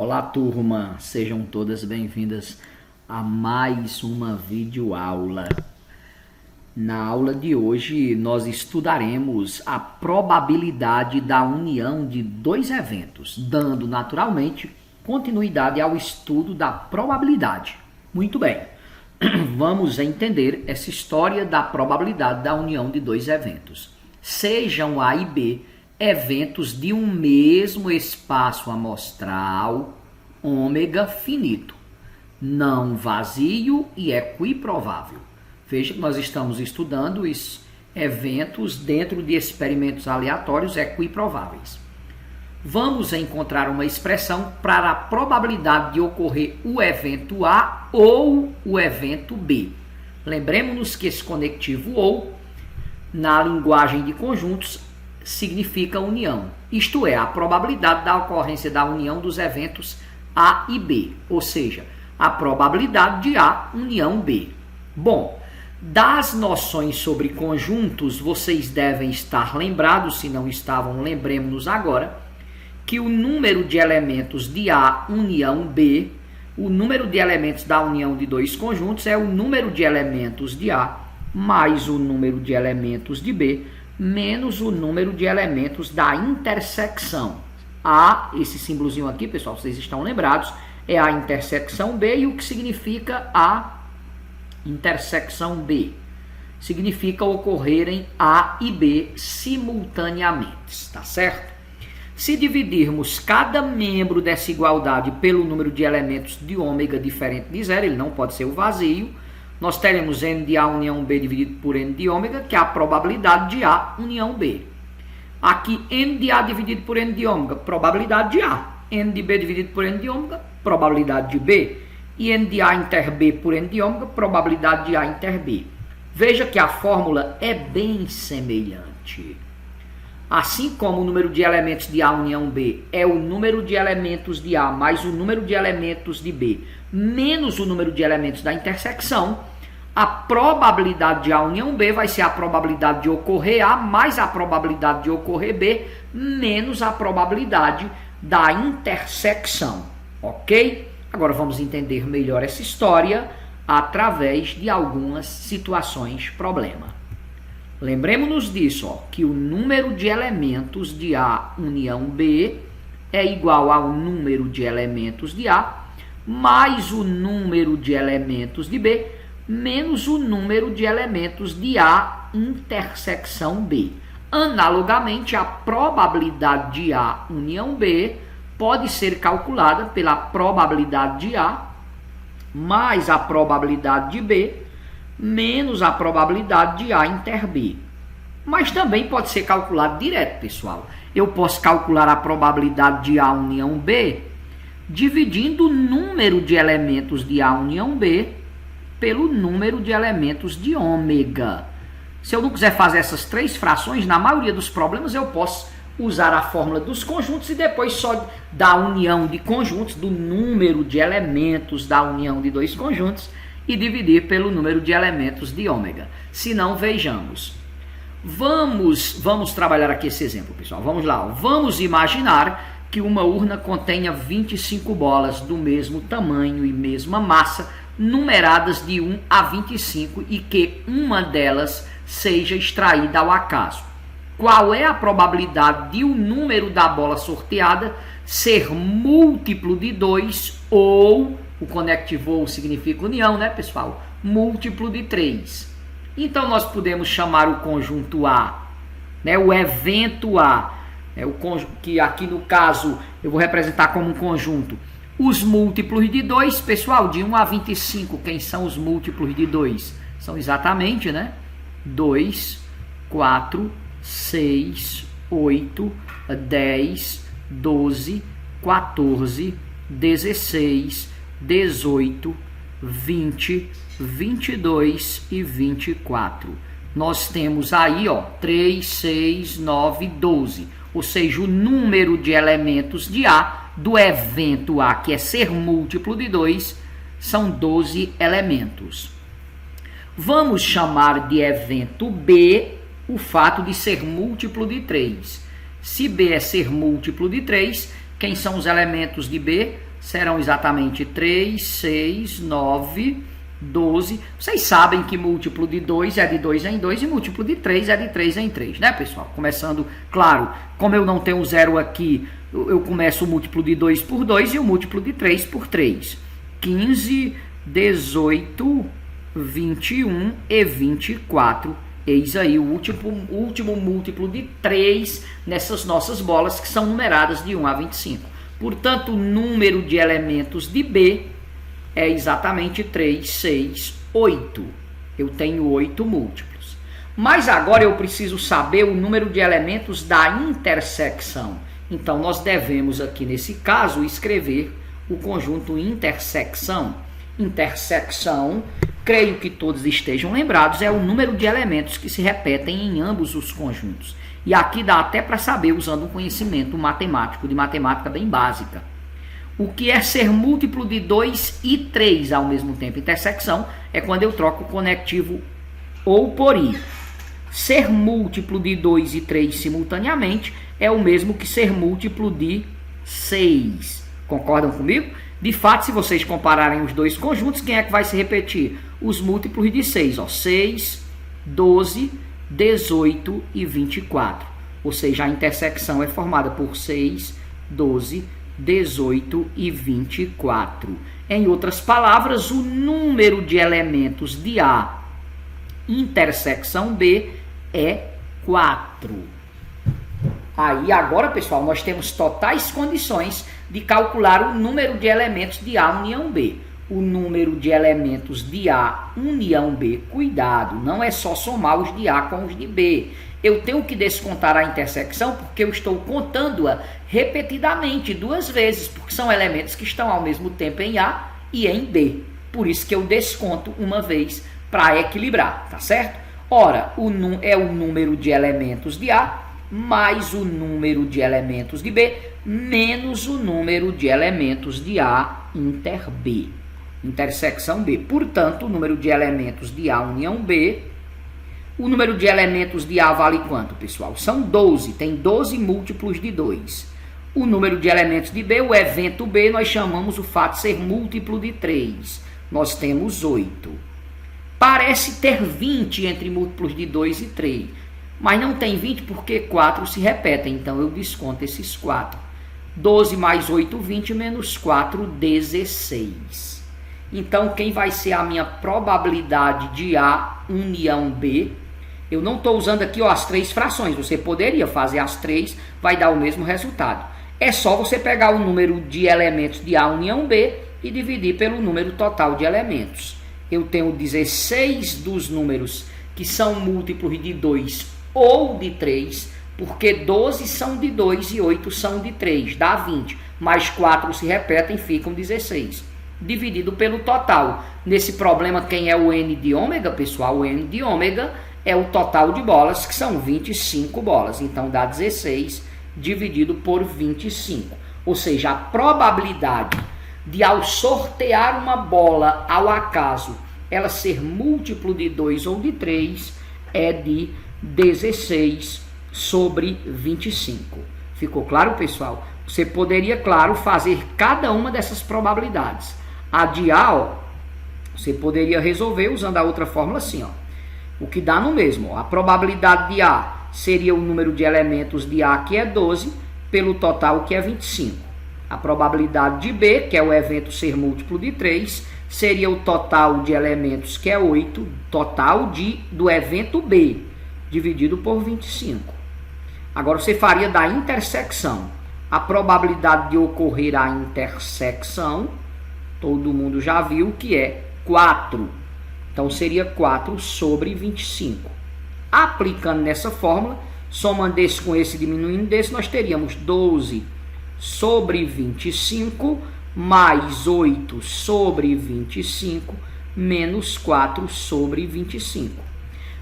Olá, turma, sejam todas bem-vindas a mais uma videoaula. Na aula de hoje, nós estudaremos a probabilidade da união de dois eventos, dando naturalmente continuidade ao estudo da probabilidade. Muito bem, vamos entender essa história da probabilidade da união de dois eventos. Sejam A e B eventos de um mesmo espaço amostral, ômega finito, não vazio e equiprovável. Veja que nós estamos estudando os eventos dentro de experimentos aleatórios equiprováveis. Vamos encontrar uma expressão para a probabilidade de ocorrer o evento A ou o evento B. Lembremos-nos que esse conectivo ou, na linguagem de conjuntos, significa união, isto é, a probabilidade da ocorrência da união dos eventos A e B, ou seja, a probabilidade de A união B. Bom, das noções sobre conjuntos, vocês devem estar lembrados, se não estavam, lembremos-nos agora, que o número de elementos de A união B, o número de elementos da união de dois conjuntos é o número de elementos de A mais o número de elementos de B, menos o número de elementos da intersecção. A, esse símbolozinho aqui, pessoal, vocês estão lembrados, é a intersecção B, e o que significa a intersecção B? Significa ocorrerem A e B simultaneamente, tá certo? Se dividirmos cada membro dessa igualdade pelo número de elementos de ômega diferente de zero, ele não pode ser o vazio, nós teremos N de A união B dividido por N de ômega, que é a probabilidade de A união B. Aqui, N de A dividido por N de ômega, probabilidade de A. N de B dividido por N de ômega, probabilidade de B. E N de A inter B por N de ômega, probabilidade de A inter B. Veja que a fórmula é bem semelhante. Assim como o número de elementos de A união B é o número de elementos de A mais o número de elementos de B menos o número de elementos da intersecção, a probabilidade de A união B vai ser a probabilidade de ocorrer A mais a probabilidade de ocorrer B menos a probabilidade da intersecção, ok? Agora vamos entender melhor essa história através de algumas situações problema. Lembremos-nos disso, ó, que o número de elementos de A união B é igual ao número de elementos de A mais o número de elementos de B menos o número de elementos de A intersecção B. Analogamente, a probabilidade de A união B pode ser calculada pela probabilidade de A mais a probabilidade de B menos a probabilidade de A inter B. Mas também pode ser calculado direto, pessoal. Eu posso calcular a probabilidade de A união B dividindo o número de elementos de A união B pelo número de elementos de ômega. Se eu não quiser fazer essas três frações, na maioria dos problemas eu posso usar a fórmula dos conjuntos e depois só da união de conjuntos, do número de elementos da união de dois conjuntos, e dividir pelo número de elementos de ômega. Se não, vejamos. Vamos trabalhar aqui esse exemplo, pessoal. Vamos lá. Vamos imaginar que uma urna contenha 25 bolas do mesmo tamanho e mesma massa, numeradas de 1 a 25, e que uma delas seja extraída ao acaso. Qual é a probabilidade de o número da bola sorteada ser múltiplo de 2 ou, o conectivo ou significa união, né, pessoal? Múltiplo de 3. Então, nós podemos chamar o conjunto A, né, o evento A, que aqui no caso eu vou representar como um conjunto. Os múltiplos de 2, pessoal, de 1 a 25, quem são os múltiplos de 2? São exatamente, né? 2, 4, 6, 8, 10, 12, 14, 16, 18, 20, 22 e 24. Nós temos aí, ó, 3, 6, 9, 12. Ou seja, o número de elementos de A do evento A, que é ser múltiplo de 2, são 12 elementos. Vamos chamar de evento B o fato de ser múltiplo de 3. Se B é ser múltiplo de 3, Quem são os elementos de B? Serão exatamente 3, 6, 9, 12. Vocês sabem que múltiplo de 2 é de 2 em 2 e múltiplo de 3 é de 3 em 3, né, pessoal? Começando, claro, como eu não tenho zero aqui, eu começo o múltiplo de 2 por 2 e o múltiplo de 3 por 3. 15, 18, 21 e 24. Eis aí o último múltiplo de 3 nessas nossas bolas que são numeradas de 1 a 25. Portanto, o número de elementos de B é exatamente 3, 6, 8. Eu tenho 8 múltiplos. Mas agora eu preciso saber o número de elementos da intersecção. Então, nós devemos aqui, nesse caso, escrever o conjunto intersecção. Intersecção, creio que todos estejam lembrados, é o número de elementos que se repetem em ambos os conjuntos. E aqui dá até para saber, usando um conhecimento matemático, de matemática bem básica. O que é ser múltiplo de 2 e 3 ao mesmo tempo? Intersecção é quando eu troco o conectivo ou por i. Ser múltiplo de 2 e 3 simultaneamente é o mesmo que ser múltiplo de 6. Concordam comigo? De fato, se vocês compararem os dois conjuntos, quem é que vai se repetir? Os múltiplos de 6. 6, 12, 18 e 24. Ou seja, a intersecção é formada por 6, 12, 18 e 24. Em outras palavras, o número de elementos de A intersecção B é 4. Aí agora, pessoal, nós temos totais condições de calcular o número de elementos de A união B. O número de elementos de A união B, cuidado, não é só somar os de A com os de B. Eu tenho que descontar a intersecção porque eu estou contando-a repetidamente, 2 vezes, porque são elementos que estão ao mesmo tempo em A e em B. Por isso que eu desconto uma vez para equilibrar, tá certo? Ora, é o número de elementos de A mais o número de elementos de B menos o número de elementos de A inter B. Intersecção B. Portanto, o número de elementos de A união B, o número de elementos de A vale quanto, pessoal? São 12, tem 12 múltiplos de 2. O número de elementos de B, o evento B, nós chamamos o fato de ser múltiplo de 3. Nós temos 8. Parece ter 20 entre múltiplos de 2 e 3, mas não tem 20 porque 4 se repetem, então eu desconto esses 4. 12 mais 8, 20, menos 4, 16. Então, quem vai ser a minha probabilidade de A união B? Eu não estou usando aqui as 3 frações. Você poderia fazer as 3, vai dar o mesmo resultado. É só você pegar o número de elementos de A união B e dividir pelo número total de elementos. Eu tenho 16 dos números que são múltiplos de 2 ou de 3, porque 12 são de 2 e 8 são de 3, dá 20. Mais 4 se repetem, ficam 16. Dividido pelo total. Nesse problema, quem é o N de ômega, pessoal? O N de ômega é o total de bolas, que são 25 bolas. Então, dá 16 dividido por 25. Ou seja, a probabilidade de, ao sortear uma bola ao acaso, ela ser múltiplo de 2 ou de 3, é de 16 sobre 25. Ficou claro, pessoal? Você poderia, claro, fazer cada uma dessas probabilidades. A de A, ó, você poderia resolver usando a outra fórmula assim, ó. O que dá no mesmo, ó. A probabilidade de A seria o número de elementos de A, que é 12, pelo total, que é 25. A probabilidade de B, que é o evento ser múltiplo de 3, seria o total de elementos, que é 8, total do evento B, dividido por 25. Agora você faria da intersecção. A probabilidade de ocorrer a intersecção, todo mundo já viu que é 4. Então seria 4 sobre 25. Aplicando nessa fórmula, somando esse com esse, diminuindo desse, nós teríamos 12 sobre 25 mais 8 sobre 25 menos 4 sobre 25.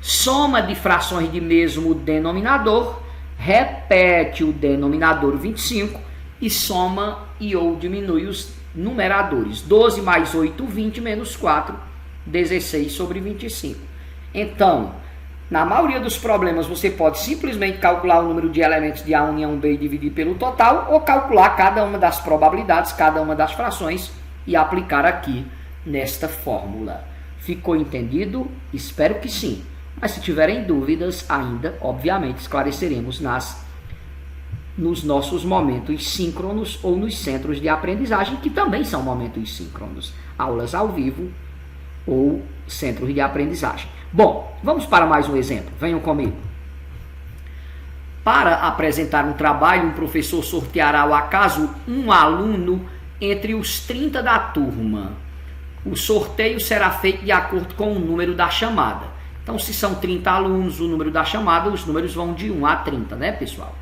Soma de frações de mesmo denominador, repete o denominador 25 e soma e ou diminui os numeradores. 12 mais 8, 20, menos 4, 16 sobre 25. Então, Na maioria dos problemas, você pode simplesmente calcular o número de elementos de A união B e dividir pelo total, ou calcular cada uma das probabilidades, cada uma das frações, e aplicar aqui nesta fórmula. Ficou entendido? Espero que sim. Mas se tiverem dúvidas ainda, obviamente, esclareceremos nos nossos momentos síncronos ou nos centros de aprendizagem, que também são momentos síncronos. Aulas ao vivo ou centros de aprendizagem. Bom, vamos para mais um exemplo. Venham comigo. Para apresentar um trabalho, um professor sorteará ao acaso um aluno entre os 30 da turma. O sorteio será feito de acordo com o número da chamada. Então, se são 30 alunos, o número da chamada, os números vão de 1 a 30, né, pessoal?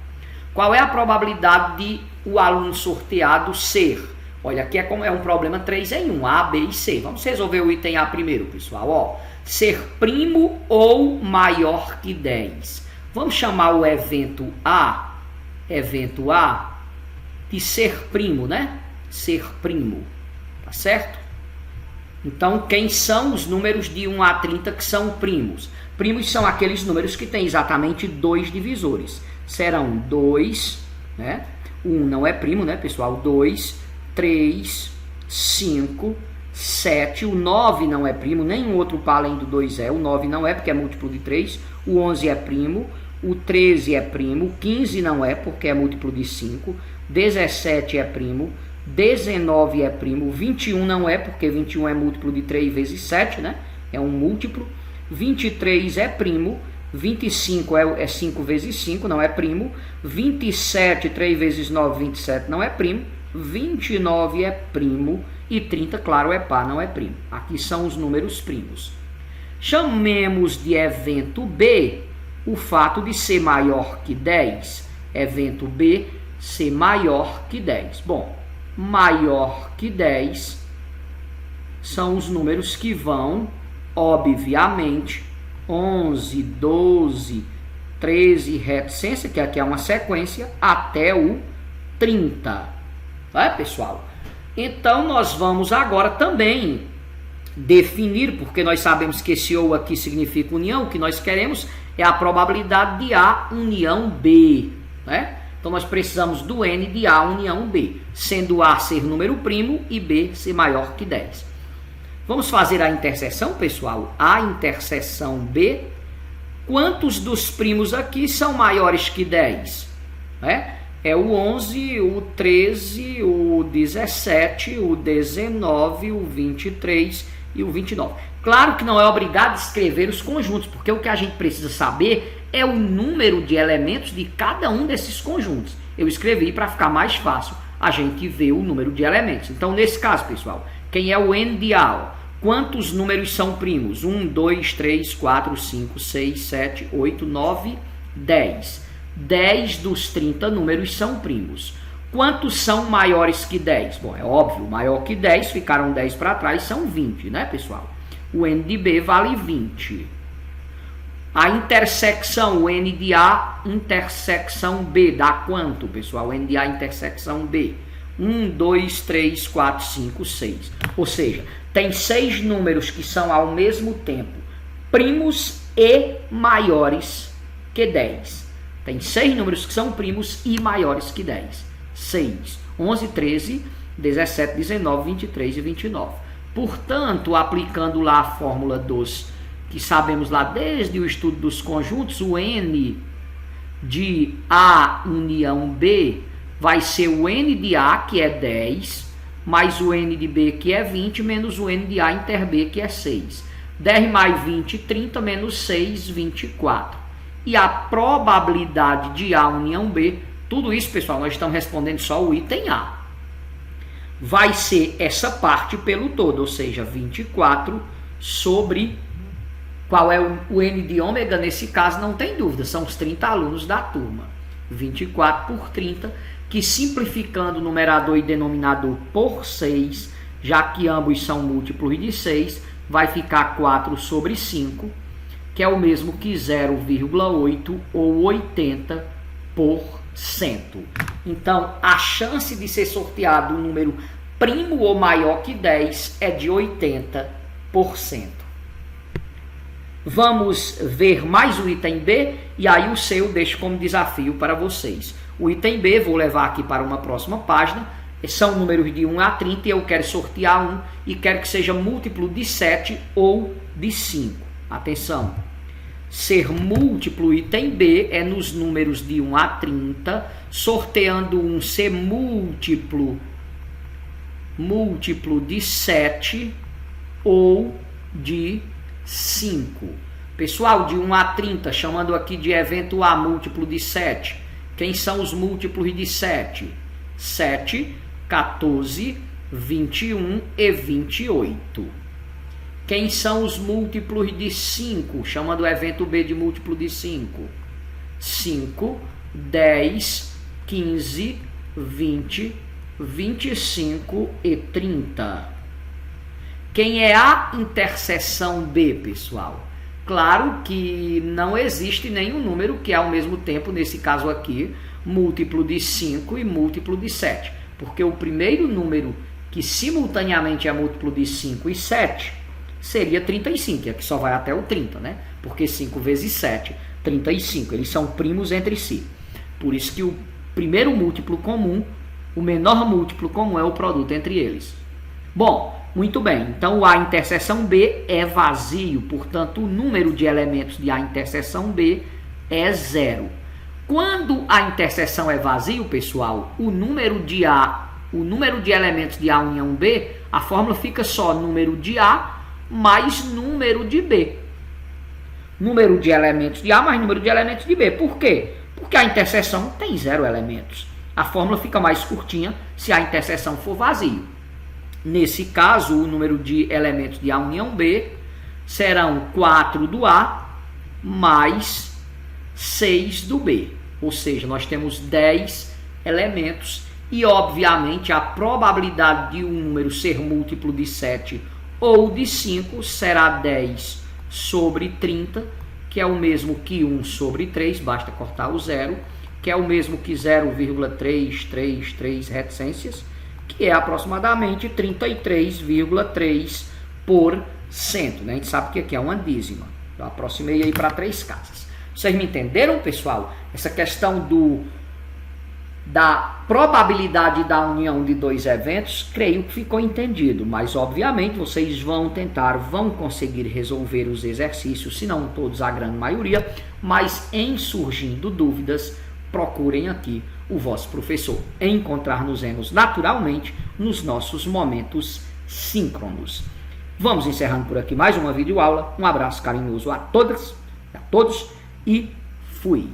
Qual é a probabilidade de o aluno sorteado ser? Olha, aqui é um problema 3 em 1, A, B e C. Vamos resolver o item A primeiro, pessoal. Ó, ser primo ou maior que 10. Vamos chamar o evento A de ser primo, né? Ser primo, tá certo? Então, quem são os números de 1 a 30 que são primos? Primos são aqueles números que têm exatamente 2 divisores. Serão 2, né? 1 não é primo, né, pessoal? 2, 3, 5, 7. O 9 não é primo, nenhum outro par além do 2 é. O 9 não é, porque é múltiplo de 3. O 11 é primo. O 13 é primo. O 15 não é, porque é múltiplo de 5. 17 é primo. 19 é primo. 21 não é, porque 21 é múltiplo de 3 vezes 7, né? É um múltiplo. 23 é primo. 25 é 5 vezes 5, não é primo. 27, 3 vezes 9, 27 não é primo. 29 é primo. E 30, claro, é par, não é primo. Aqui são os números primos. Chamemos de evento B o fato de ser maior que 10. Evento B, ser maior que 10. Bom, maior que 10 são os números que vão, obviamente, 11, 12, 13, reticência, que aqui é uma sequência, até o 30. Tá, pessoal? Então, nós vamos agora também definir, porque nós sabemos que esse ou aqui significa união, o que nós queremos é a probabilidade de A união B, né? Então, nós precisamos do N de A união B, sendo A ser número primo e B ser maior que 10. Vamos fazer a interseção, pessoal? A interseção B. Quantos dos primos aqui são maiores que 10? É o 11, o 13, o 17, o 19, o 23 e o 29. Claro que não é obrigado a escrever os conjuntos, porque o que a gente precisa saber é o número de elementos de cada um desses conjuntos. Eu escrevi para ficar mais fácil a gente ver o número de elementos. Então, nesse caso, pessoal, quem é o N de A? Quantos números são primos? 1, 2, 3, 4, 5, 6, 7, 8, 9, 10. 10 dos 30 números são primos. Quantos são maiores que 10? Bom, é óbvio, maior que 10, ficaram 10 para trás, são 20, né, pessoal? O N de B vale 20. A intersecção, o N de A intersecção B, dá quanto, pessoal? O N de A intersecção B. 1, 2, 3, 4, 5, 6. Ou seja, tem 6 números que são ao mesmo tempo primos e maiores que 10. Tem 6 números que são primos e maiores que 10. 6, 11, 13, 17, 19, 23 e 29. Portanto, aplicando lá a fórmula dos que sabemos lá desde o estudo dos conjuntos, o N de A união B vai ser o N de A, que é 10, mais o N de B, que é 20, menos o N de A inter B, que é 6. 10 mais 20, 30, menos 6, 24. E a probabilidade de A união B, tudo isso, pessoal, nós estamos respondendo só o item A. Vai ser essa parte pelo todo, ou seja, 24 sobre... Qual é o N de ômega? Nesse caso, não tem dúvida, são os 30 alunos da turma. 24 por 30, que simplificando o numerador e denominador por 6, já que ambos são múltiplos de 6, vai ficar 4 sobre 5, que é o mesmo que 0,8 ou 80%. Então, a chance de ser sorteado um número primo ou maior que 10 é de 80%. Vamos ver mais o item B e aí o C eu deixo como desafio para vocês. O item B vou levar aqui para uma próxima página. São números de 1 a 30 e eu quero sortear um e quero que seja múltiplo de 7 ou de 5. Atenção! Ser múltiplo item B é nos números de 1 a 30, sorteando um ser múltiplo de 7 ou de 5. Pessoal, de 1 a 30, chamando aqui de evento A, múltiplo de 7. Quem são os múltiplos de 7? 7, 14, 21 e 28. Quem são os múltiplos de 5? Chamando o evento B de múltiplo de 5. 5, 10, 15, 20, 25 e 30. Quem é a interseção B, pessoal? Claro que não existe nenhum número que é ao mesmo tempo, nesse caso aqui, múltiplo de 5 e múltiplo de 7. Porque o primeiro número que simultaneamente é múltiplo de 5 e 7 seria 35, que aqui só vai até o 30, né? Porque 5 vezes 7, 35. Eles são primos entre si. Por isso que o primeiro múltiplo comum, o menor múltiplo comum é o produto entre eles. Bom, muito bem. Então, o A interseção B é vazio. Portanto, o número de elementos de A interseção B é 0. Quando a interseção é vazio, pessoal, o número de elementos de A união B, a fórmula fica só número de A mais número de B. Número de elementos de A mais número de elementos de B. Por quê? Porque a interseção tem 0 elementos. A fórmula fica mais curtinha se a interseção for vazio. Nesse caso, o número de elementos de A união B serão 4 do A mais 6 do B. Ou seja, nós temos 10 elementos e, obviamente, a probabilidade de um número ser múltiplo de 7 ou de 5 será 10 sobre 30, que é o mesmo que 1 sobre 3, basta cortar o 0, que é o mesmo que 0,333 reticências, que é aproximadamente 33,3%. Né? A gente sabe que aqui é uma dízima. Eu aproximei aí para 3 casas. Vocês me entenderam, pessoal? Essa questão da probabilidade da união de 2 eventos, creio que ficou entendido, mas obviamente vocês vão conseguir resolver os exercícios, se não todos, a grande maioria, mas em surgindo dúvidas, procurem aqui o vosso professor. Encontrar-nos naturalmente nos nossos momentos síncronos. Vamos encerrando por aqui mais uma videoaula. Um abraço carinhoso a todas, a todos e fui!